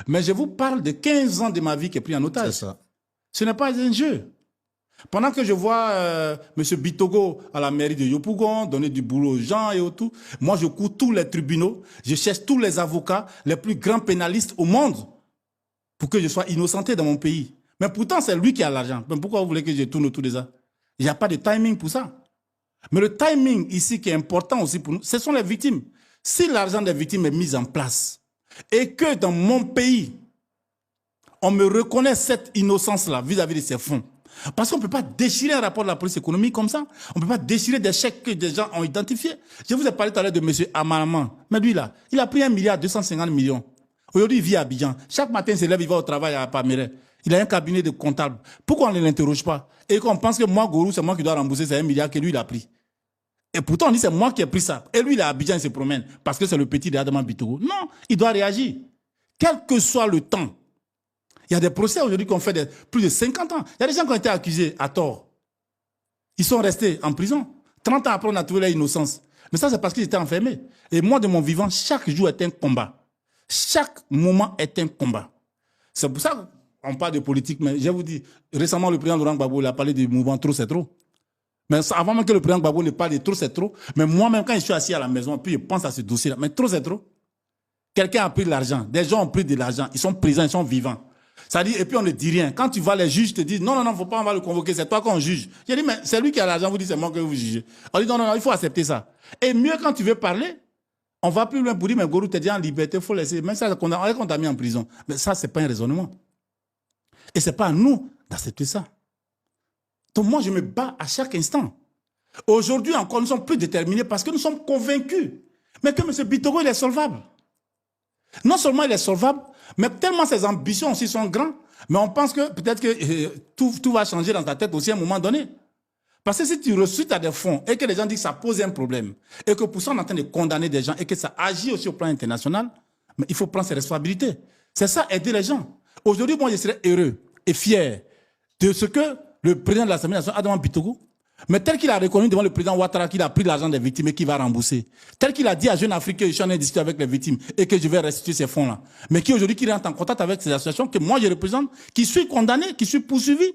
Mais je vous parle de 15 ans de ma vie qui est pris en otage. C'est ça. Ce n'est pas un jeu. Pendant que je vois M. Bitogo à la mairie de Yopougon donner du boulot aux gens et tout, moi je cours tous les tribunaux, je cherche tous les avocats, les plus grands pénalistes au monde pour que je sois innocenté dans mon pays. Mais pourtant c'est lui qui a l'argent. Pourquoi vous voulez que je tourne autour de ça? Il n'y a pas de timing pour ça. Mais le timing ici qui est important aussi pour nous, ce sont les victimes. Si l'argent des victimes est mis en place et que dans mon pays, on me reconnaît cette innocence-là vis-à-vis de ces fonds, parce qu'on ne peut pas déchirer un rapport de la police économique comme ça. On ne peut pas déchirer des chèques que des gens ont identifiés. Je vous ai parlé tout à l'heure de M. Amaraman. Mais lui, là, il a pris 1,250 milliard. Aujourd'hui, il vit à Abidjan. Chaque matin, il se lève, il va au travail à Palmeraie. Il a un cabinet de comptable. Pourquoi on ne l'interroge pas? Et qu'on pense que moi, Gourou, c'est moi qui dois rembourser ces 1 milliard que lui, il a pris. Et pourtant, on dit c'est moi qui ai pris ça. Et lui, il est à Abidjan, il se promène. Parce que c'est le petit de Adama Bitogo. Non, il doit réagir. Quel que soit le temps. Il y a des procès aujourd'hui qui ont fait plus de 50 ans. Il y a des gens qui ont été accusés à tort. Ils sont restés en prison. 30 ans après, on a trouvé leur innocence. Mais ça, c'est parce qu'ils étaient enfermés. Et moi, de mon vivant, chaque jour est un combat. Chaque moment est un combat. C'est pour ça qu'on parle de politique. Mais je vous dis, récemment, le président Laurent Gbagbo il a parlé du mouvement Trop c'est trop. Mais avant même que le président Gbagbo ne parle de Trop c'est trop, mais moi-même, quand je suis assis à la maison, puis je pense à ce dossier-là, mais Trop c'est trop. Quelqu'un a pris de l'argent. Des gens ont pris de l'argent. Ils sont présents, ils sont vivants. Ça dit, et puis on ne dit rien. Quand tu vois les juges te disent non, faut pas, on va le convoquer, c'est toi qu'on juge. J'ai dit, mais c'est lui qui a l'argent, vous dites c'est moi que vous jugez. On dit non, il faut accepter ça. Et mieux quand tu veux parler, on va plus loin pour dire, mais Gourou t'es dit en liberté, il faut laisser. Même ça, on t'a mis en prison. Mais ça, c'est pas un raisonnement. Et c'est pas à nous d'accepter ça. Donc moi, je me bats à chaque instant. Aujourd'hui encore, nous sommes plus déterminés parce que nous sommes convaincus. Mais que M. Bitogo, il est solvable. Non seulement il est solvable, mais tellement ses ambitions aussi sont grandes, mais on pense que peut-être que tout va changer dans ta tête aussi à un moment donné. Parce que si tu reçus à des fonds et que les gens disent que ça pose un problème, et que pour ça on est en train de condamner des gens et que ça agit aussi au plan international, mais il faut prendre ses responsabilités. C'est ça, aider les gens. Aujourd'hui, moi je serais heureux et fier de ce que le président de l'Assemblée nationale, Adama Bitogo, mais tel qu'il a reconnu devant le président Ouattara qu'il a pris l'argent des victimes et qu'il va rembourser, tel qu'il a dit à Jeune Afrique que je suis en train de discuter avec les victimes et que je vais restituer ces fonds-là, mais qui aujourd'hui qui rentre en contact avec ces associations que moi je représente, qui suis condamné, qui suis poursuivi,